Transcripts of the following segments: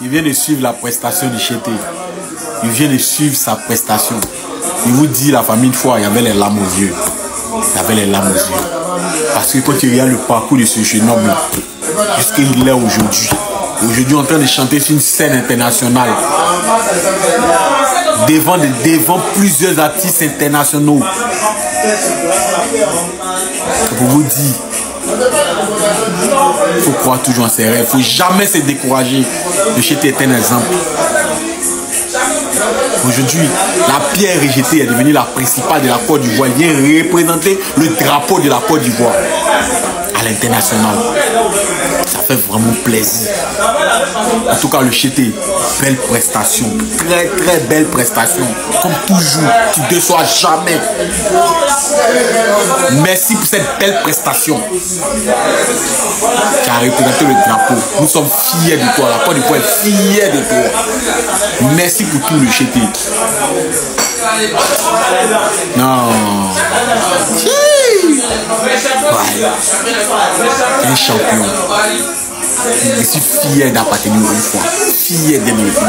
Il vient de suivre la prestation de Chété. Il vient de suivre sa prestation. Il vous dit, la famille, une fois, il y avait les larmes aux yeux. Il y avait les larmes aux yeux. Parce que quand tu regardes le parcours de ce jeune homme-là, jusqu'il est aujourd'hui. Aujourd'hui, en train de chanter sur une scène internationale. Devant plusieurs artistes internationaux. Pour vous dire, il faut croire toujours en ses rêves. Il ne faut jamais se décourager. Le Chété est un exemple. Aujourd'hui, la pierre rejetée est devenue la principale de la Côte d'Ivoire. Il vient représenter le drapeau de la Côte d'Ivoire à l'international. Ça fait vraiment plaisir. En tout cas, le Chété, belle prestation. Très très belle prestation. Comme toujours, tu ne déçois jamais. Merci pour cette belle prestation. Tu as représenté le drapeau. Nous sommes fiers de toi. La Côte d'Ivoire est fière de toi. Merci pour tout, le Chété. Non. Ouais. Un champion. Je suis fier d'appartenir une fois. Fier d'être une fois.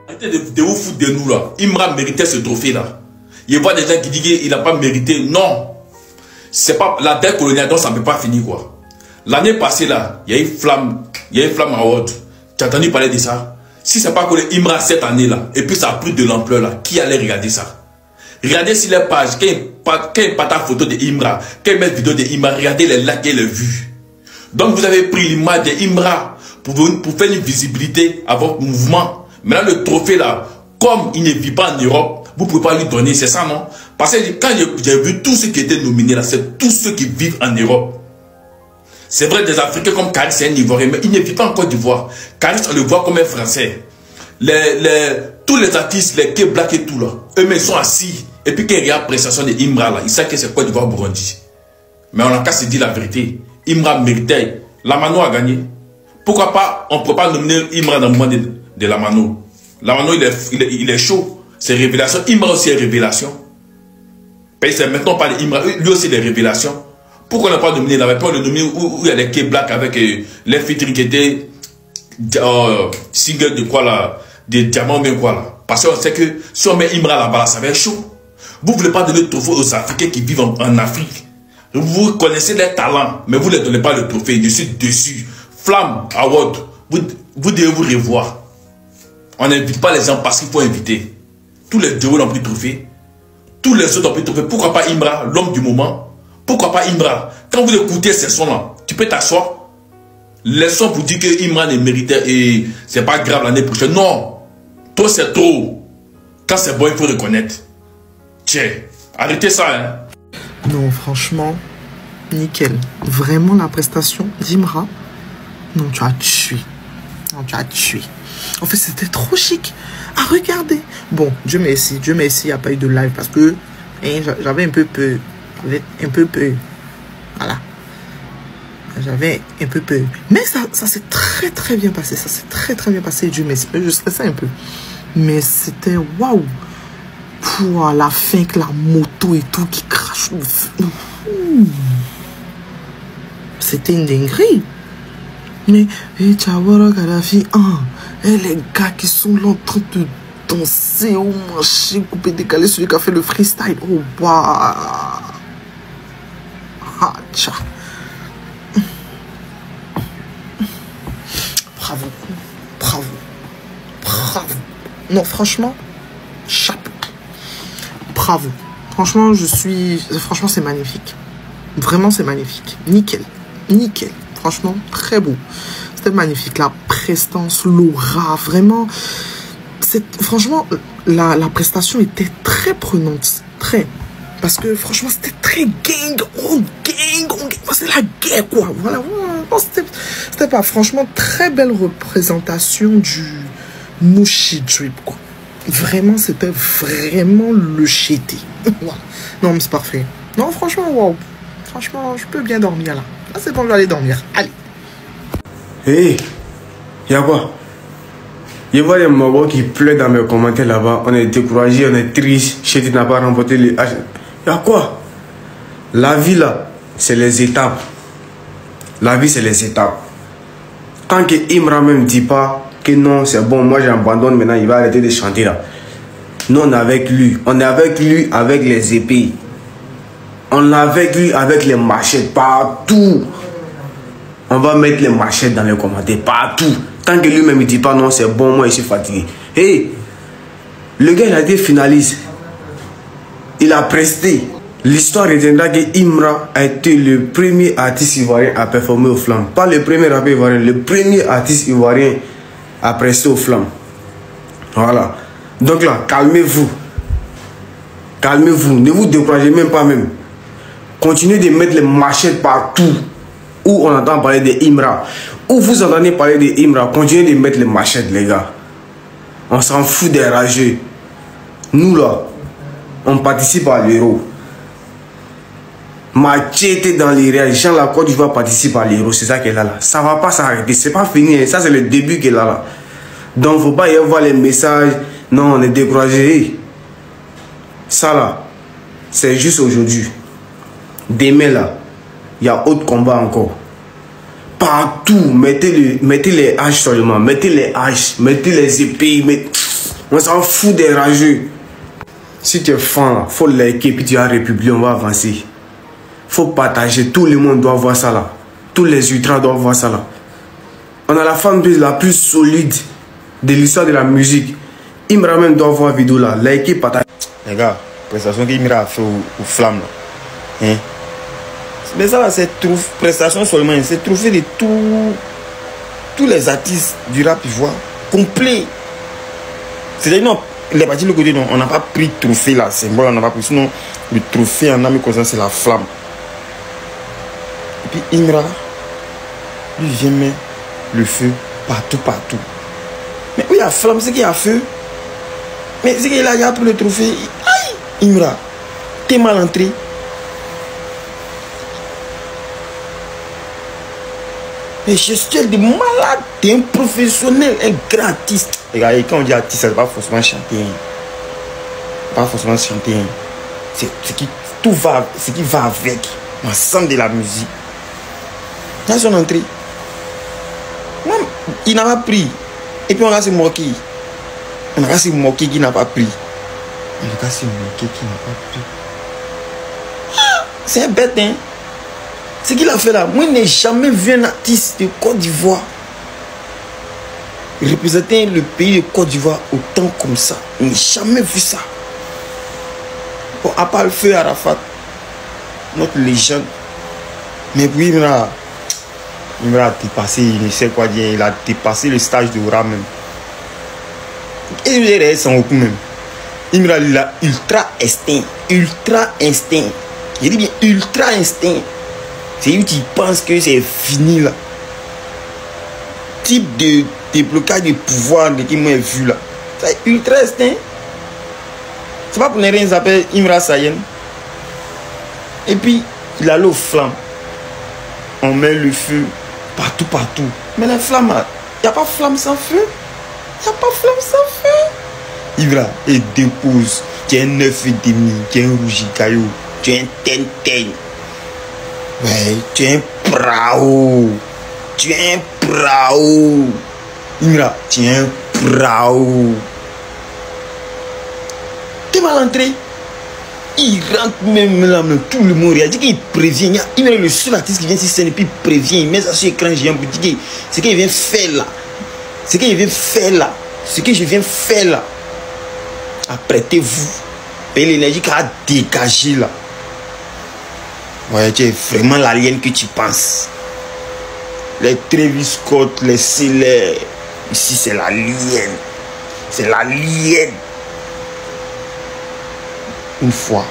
Arrêtez de vous foutre de nous là. Imra méritait ce trophée là. Il y a des gens qui disent qu'il n'a pas mérité. Non. C'est pas la dette coloniale, donc ça ne peut pas finir quoi. L'année passée là, il y a une flamme. Il y a une flamme à haute. Tu as entendu parler de ça? Si c'est pas que le Imra cette année là, et puis ça a pris de l'ampleur là, qui allait regarder ça? Regardez sur les pages, quand il partage photo de Imra, quand il met vidéo de Imra, regardez les likes et les vues. Donc vous avez pris l'image de Imra pour faire une visibilité à votre mouvement. Maintenant le trophée là, comme il ne vit pas en Europe, vous ne pouvez pas lui donner, c'est ça non? Parce que quand j'ai vu tous ceux qui étaient nominés là, c'est tous ceux qui vivent en Europe. C'est vrai, des Africains comme Caris, c'est un Ivoirien, mais il ne vit pas en Côte d'Ivoire. Caris, on le voit comme un Français. Tous les artistes, les K-Black et tout là, eux-mêmes sont assis. Et puis quand il y a la prestation de Imra là, ils savent que c'est Côte d'Ivoire Burundi. Mais on a qu'à se dire la vérité. Imra méritait. Lamano a gagné. Pourquoi pas, on ne peut pas nominer Imra dans le moment de Lamano. Lamano, il est chaud. C'est révélation. Imra aussi est révélation. Maintenant on parle d'Imra, lui aussi des révélations. Pourquoi on n'a pas nominé là? On le nominé où il y a les K-Black avec les featuring qui étaient single de quoi là, des diamants mais quoi là. Parce qu'on sait que si on met Imra là-bas, ça va être chaud. Vous ne voulez pas donner le trophée aux Africains qui vivent en Afrique. Vous connaissez les talents, mais vous ne leur donnez pas le trophée. Je suis dessus. Flamme, Award, vous devez vous revoir. On n'invite pas les gens parce qu'il faut inviter. Tous les deux ont pris le trophée. Tous les autres ont pris le trophée. Pourquoi pas Imra, l'homme du moment? Pourquoi pas Imra? Quand vous écoutez ces sons-là, tu peux t'asseoir. Les sons pour dire que Imra ne méritait et c'est pas grave l'année prochaine. Non. Toi, c'est trop. Quand c'est bon, il faut reconnaître. Tiens, arrêtez ça, hein. Non, franchement, nickel. Vraiment, la prestation d'Imra, non, tu as tué. Non, tu as tué. En fait, c'était trop chic à regarder. Bon, Dieu merci, il n'y a pas eu de live parce que hein, j'avais un peu peur. Un peu peur. Voilà. J'avais un peu peur. Mais ça s'est très très bien passé. Ça s'est très très bien passé. Dieu merci. Je stressais un peu. Mais c'était waouh. Pour la fin, que la moto et tout qui crache. C'était une dinguerie. Mais, Tchawara Kadhafi, et les gars qui sont là en train de danser au marché, couper, décaler, celui qui a fait le freestyle. Oh, waouh. Ah, tcha. Bravo. Bravo. Bravo. Non, franchement, chapeau. Bravo. Franchement, franchement, c'est magnifique. Vraiment, c'est magnifique. Nickel. Nickel. Franchement, très beau. C'était magnifique. La prestance, l'aura, vraiment. Franchement, la prestation était très prenante. Très. Parce que franchement, c'était très gang. On gang. C'est la guerre, quoi. Voilà. C'était pas, franchement, très belle représentation du Mouchi Drip, quoi. Vraiment, c'était vraiment le Chété. Non, mais c'est parfait. Non, franchement, wow. Franchement, je peux bien dormir là. Là, c'est bon, je vais aller dormir. Allez. Hey, y'a quoi? Je vois les mogos qui pleurent dans mes commentaires là-bas. On est découragé, on est triste. Chété n'a pas remporté les H. Y'a quoi? La vie là, c'est les étapes. La vie, c'est les étapes. Tant que Imra même dit pas que non, c'est bon, moi j'abandonne maintenant, il va arrêter de chanter là. Nous on est avec lui. On est avec lui avec les épées. On est avec lui avec les machettes partout. On va mettre les machettes dans les commentaires partout. Tant que lui-même ne dit pas non, c'est bon, moi je suis fatigué. Hey, le gars il a été finaliste. Il a presté. L'histoire retiendra que Imra a été le premier artiste ivoirien à performer aux Flammes. Pas le premier rappeur ivoirien, le premier artiste ivoirien à prester aux Flammes. Voilà. Donc là, calmez-vous. Calmez-vous. Ne vous découragez même pas même. Continuez de mettre les machettes partout où on entend parler de Imra. Où vous entendez parler de Imra, continuez de mettre les machettes, les gars. On s'en fout des rageux. Nous là, on participe à l'Euro. Machete dans les réactions, la Côte d'Ivoire participe à l'Euro, c'est ça qu'elle a là. Ça va pas s'arrêter, c'est pas fini, ça c'est le début qu'elle a là. Donc faut pas y avoir les messages, non on est découragé. Ça là, c'est juste aujourd'hui. Demain là, il y a autre combat encore. Partout, mettez les haches seulement, mettez les haches, mettez les épées, on s'en fout des rageux. Si tu es fan, faut liker, puis tu as républié, on va avancer. Faut partager, tout le monde doit voir ça là. Tous les ultras doivent voir ça là. On a la fanbase la plus solide de l'histoire de la musique. Imra même doit voir la vidéo là, liker, partager. Les gars, prestation qu'Imra a fait aux Flammes là. Hein? Mais ça là, c'est prestation seulement, c'est trophée de tous les artistes du rap ivoire complet. C'est-à-dire non, les parties de l'autre côté, non, on n'a pas pris trophée là, c'est bon, on n'a pas pris. Sinon, le trophée en ami comme ça, c'est la Flamme. Et puis Imra, lui vient mettre le feu partout. Mais oui, il y a Flamme, c'est qu'il y a feu. Mais c'est qu'il a pris le trophée. Aïe, Imra, t'es mal entré. Mais gestuelle de malade, t'es un professionnel, un grand artiste. Regardez, quand on dit artiste, ça ne veut pas forcément chanter. Pas forcément chanter. C'est ce qui va avec l'ensemble de la musique. Dans son entrée, même, il n'a pas pris. Et puis on va se moquer. On va se moquer qu'il n'a pas pris. On va se moquer qu'il n'a pas pris. C'est un bête, hein. Ce qu'il a fait là, moi je n'ai jamais vu un artiste de Côte d'Ivoire représenter le pays de Côte d'Ivoire autant comme ça. Je n'ai jamais vu ça. Bon, à part le feu Arafat, notre légende. Mais puis Imra a dépassé, il ne sait quoi dire, il a dépassé le stage de Oura même. Et il est sans beaucoup même. Imra il a ultra instinct. Je dis bien ultra instinct. C'est où tu penses que c'est fini là. Type de déblocage de pouvoir de qui moi vu là. C'est ultra instinct. C'est pas pour ne rien, il s'appelle Imra Sayen. Et puis, il a l'eau flamme. On met le feu partout. Mais la flamme, il n'y a pas flamme sans feu. Imra, et dépose. Tu es un 9,5, tu es un rougi caillou, tu es un ten. Ouais, tu es un prao. Imra, tu es un prao. T'es mal entré. Il rentre même là, tout le monde réagit, qu'il prévient. Il est le seul artiste qui vient sur scène et puis il prévient. Il met ça sur l'écran géant pour dire ce qu'il vient faire là. Ce que je viens faire là. Apprêtez-vous. Et l'énergie qui a dégagé là. Ouais, tu es vraiment l'alien que tu penses. Les Travis Scott, les Célèbres. Ici, c'est l'alien. Une fois.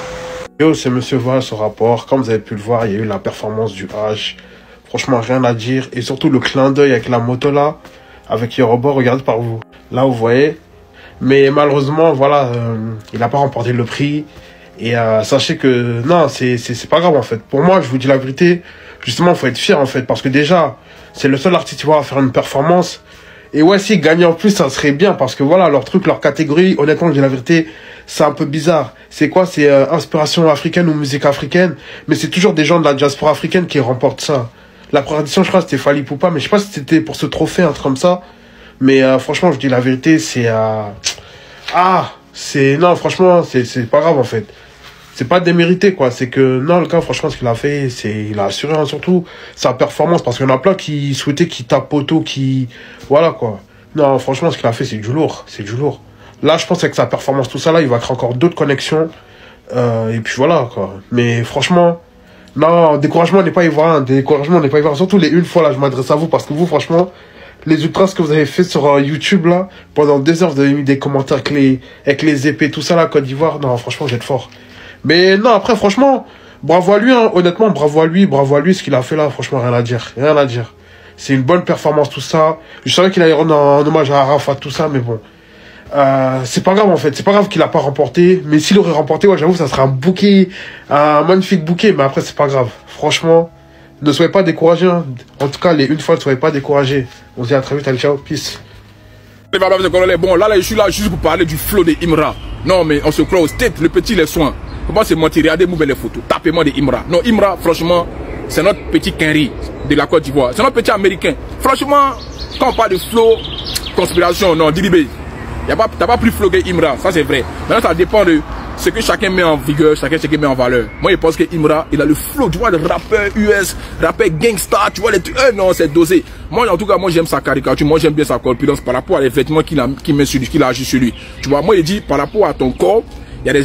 Yo, c'est Monsieur Val, ce rapport. Comme vous avez pu le voir, il y a eu la performance du H. Franchement, rien à dire. Et surtout, le clin d'œil avec la moto là. Avec Yoruba, regardez par vous. Là, vous voyez. Mais malheureusement, voilà, il n'a pas remporté le prix. Et sachez que non, c'est pas grave en fait. Pour moi, je vous dis la vérité, justement, il faut être fier en fait. Parce que déjà, c'est le seul artiste qui va faire une performance. Et ouais, s'il gagnait en plus, ça serait bien. Parce que voilà, leur truc, leur catégorie, honnêtement, je dis la vérité, c'est un peu bizarre. C'est quoi? C'est inspiration africaine ou musique africaine. Mais c'est toujours des gens de la diaspora africaine qui remportent ça. La première édition, je crois, c'était Fally Poupa, mais je sais pas si c'était pour ce trophée, un truc comme ça. Mais franchement, je dis la vérité, c'est... Non, franchement, c'est pas grave, en fait. C'est pas démérité, quoi. C'est que, non, le gars, franchement, ce qu'il a fait, il a assuré, hein, surtout, sa performance. Parce qu'il y en a plein qui souhaitaient qu'il tape poteau, voilà, quoi. Non, franchement, ce qu'il a fait, c'est du lourd. C'est du lourd. Là, je pense qu'avec sa performance, tout ça, là, il va créer encore d'autres connexions. Et puis voilà, quoi. Mais franchement, non, découragement n'est pas ivoirien. Découragement n'est pas ivoirien. Surtout les une fois, là, je m'adresse à vous. Parce que vous, franchement, les ultras que vous avez fait sur YouTube, là, pendant 2 heures, vous avez mis des commentaires avec les épées, tout ça, là, Côte d'Ivoire. Non, franchement, vous êtes fort. Mais non, après, franchement, bravo à lui, hein. Honnêtement, bravo à lui, ce qu'il a fait là, franchement, rien à dire, rien à dire. C'est une bonne performance, tout ça. Je savais qu'il allait rendre un hommage à Arafat, tout ça, mais bon. C'est pas grave, en fait, c'est pas grave qu'il a pas remporté, mais s'il aurait remporté, ouais, j'avoue, ça serait un bouquet, un magnifique bouquet, mais après, c'est pas grave. Franchement, ne soyez pas découragés, hein. En tout cas, les une fois, ne soyez pas découragés. On se dit à très vite, allez, ciao, peace. Bon, là, je suis là juste pour parler du flow de Imra. Non, mais on se croit au state, le petit les soins. Comment c'est mentir? Regardez-moi les photos. Tapez-moi de Imra. Non, Imra, franchement, c'est notre petit Kenry de la Côte d'Ivoire. C'est notre petit américain. Franchement, quand on parle de flow, conspiration, non, Didibé, t'as pas plus flow que Imra, ça c'est vrai. Maintenant, ça dépend de ce que chacun met en vigueur, chacun ce qu'il met en valeur. Moi, je pense que Imra, il a le flow, tu vois, le rappeur US, rappeur gangsta, tu vois, les trucs. Non, c'est dosé. Moi, en tout cas, moi, j'aime sa caricature, moi, j'aime bien sa corpulence par rapport à les vêtements qu'il met sur lui, qu'il a agi sur lui. Tu vois, moi, il dit, par rapport à ton corps, il y a des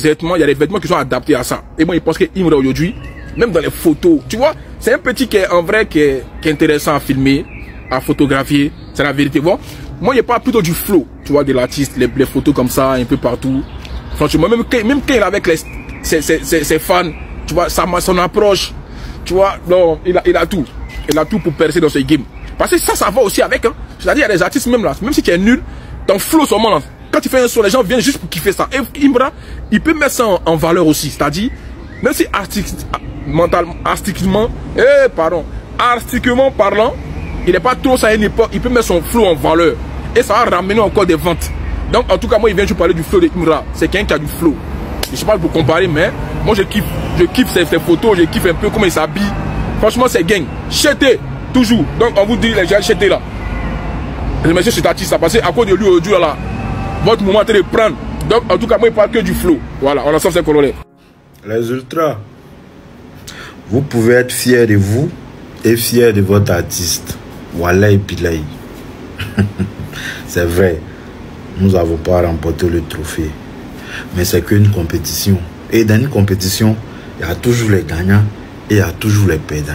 vêtements qui sont adaptés à ça. Et moi, je pense que Imra aujourd'hui, même dans les photos, tu vois, c'est un petit qui est en vrai qui est intéressant à filmer, à photographier. C'est la vérité. Bon, moi, je parle plutôt du flow, tu vois, de l'artiste, les photos comme ça, un peu partout. Franchement, même quand il est avec ses fans, tu vois, son approche, tu vois, non, il a tout. Il a tout pour percer dans ce game. Parce que ça va aussi avec, hein. C'est-à-dire, il y a des artistes même là, même si tu es nul, ton flow seulement là. Quand tu fais un son, les gens viennent juste pour kiffer ça. Et Imra, il peut mettre ça en valeur aussi. C'est-à-dire, même si artistiquement parlant, il n'est pas trop ça à une époque, il peut mettre son flow en valeur. Et ça va ramener encore des ventes. Donc, en tout cas, moi, il vient juste parler du flow de Imra. C'est quelqu'un qui a du flow. Je ne sais pas pour comparer, mais moi, je kiffe ses photos, je kiffe un peu comment il s'habille. Franchement, c'est gang. Chété, toujours. Donc, on vous dit, les gens, chété là. Je remercie cet artiste, ça passé à cause de lui aujourd'hui là. Votre moment est de prendre. Donc, en tout cas, moi, il parle que du flow. Voilà, on a ça, c'est coloré. Les ultras, vous pouvez être fiers de vous et fiers de votre artiste. Wallahi Bilahi. C'est vrai, nous n'avons pas remporté le trophée. Mais c'est qu'une compétition. Et dans une compétition, il y a toujours les gagnants et il y a toujours les perdants.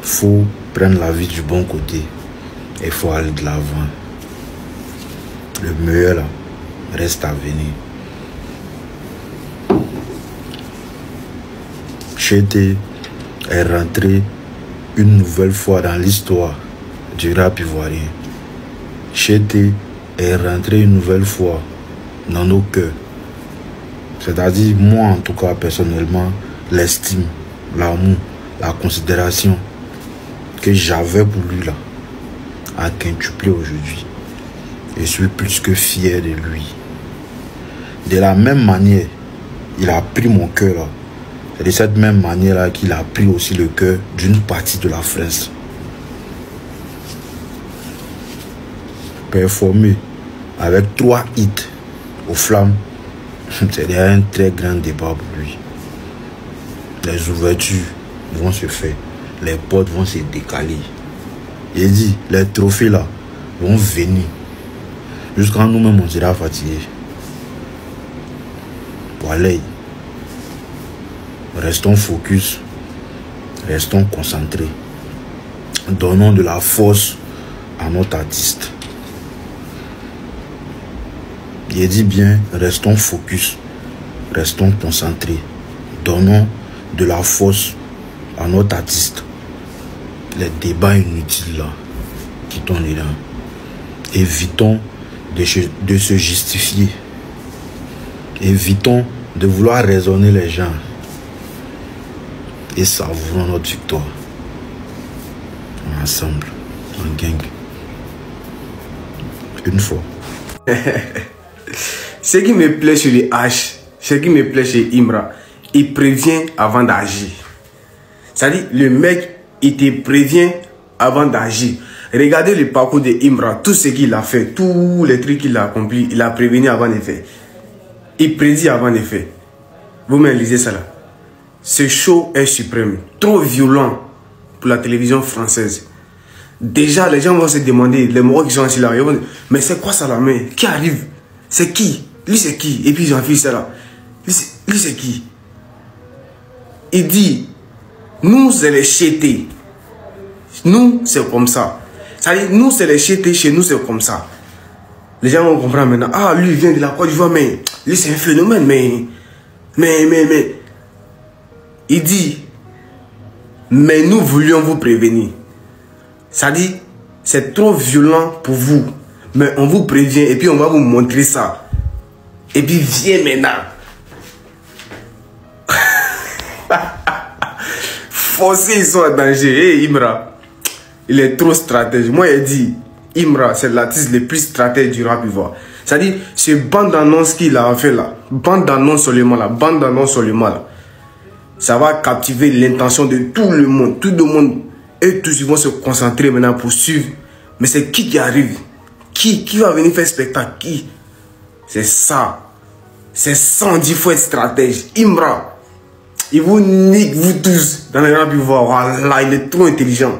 Il faut prendre la vie du bon côté et il faut aller de l'avant. Le meilleur là, reste à venir. Chété est rentré une nouvelle fois dans l'histoire du rap ivoirien. Chété est rentré une nouvelle fois dans nos cœurs. C'est-à-dire, moi en tout cas personnellement, l'estime, l'amour, la considération que j'avais pour lui là a quintuplé aujourd'hui. Je suis plus que fier de lui. De la même manière, il a pris mon cœur là. C'est de cette même manière là qu'il a pris aussi le cœur d'une partie de la France. Performer avec 3 hits aux flammes, c'est un très grand débat pour lui. Les ouvertures vont se faire, les portes vont se décaler. Il dit, les trophées là vont venir. Jusqu'à nous-mêmes, on sera fatigué. Voilà. Restons focus. Restons concentrés. Donnons de la force à notre artiste. Il dit bien, restons focus. Restons concentrés. Donnons de la force à notre artiste. Les débats inutiles là, quittons-les là. Évitons de se justifier. Évitons de vouloir raisonner les gens. Et savourons notre victoire. Ensemble, en gang. Une fois. Ce qui me plaît chez les H, ce qui me plaît chez Imra, il prévient avant d'agir. C'est-à-dire, le mec, il te prévient avant d'agir. Regardez le parcours de Imra, tout ce qu'il a fait, tous les trucs qu'il a accomplis, il a prévenu avant de faire. Il prédit avant de faire. Vous-même lisez ça là. Ce show est suprême, trop violent pour la télévision française. Déjà, les gens vont se demander, les Marocains qui sont assis là, ils vont dire, mais c'est quoi ça là, mais qui arrive? C'est qui? Lui c'est qui? Et puis ils ont fait ça là. Lui c'est qui? Il dit, nous c'est les chétés. Nous c'est comme ça. C'est-à-dire, nous c'est les chétés, chez nous c'est comme ça. Les gens vont comprendre maintenant. Ah, lui il vient de la Côte d'Ivoire, mais lui c'est un phénomène, mais. Il dit, mais nous voulions vous prévenir. Ça dit, c'est trop violent pour vous. Mais on vous prévient et puis on va vous montrer ça. Et puis viens maintenant. Forcés, ils sont en danger. Hey, Imra, il est trop stratège. Moi, il dit, Imra, c'est l'artiste le plus stratège du rap ivoire. C'est-à-dire, ce bande d'annonce qu'il a fait là, bande d'annonce seulement là, ça va captiver l'intention de tout le monde. Tout le monde, eux tous, ils vont se concentrer maintenant pour suivre. Mais c'est qui arrive? Qui va venir faire spectacle? Qui? C'est ça. C'est 110 fois stratège. Imra, il vous nique, vous tous, dans les rap ivoire. Voilà, il est trop intelligent.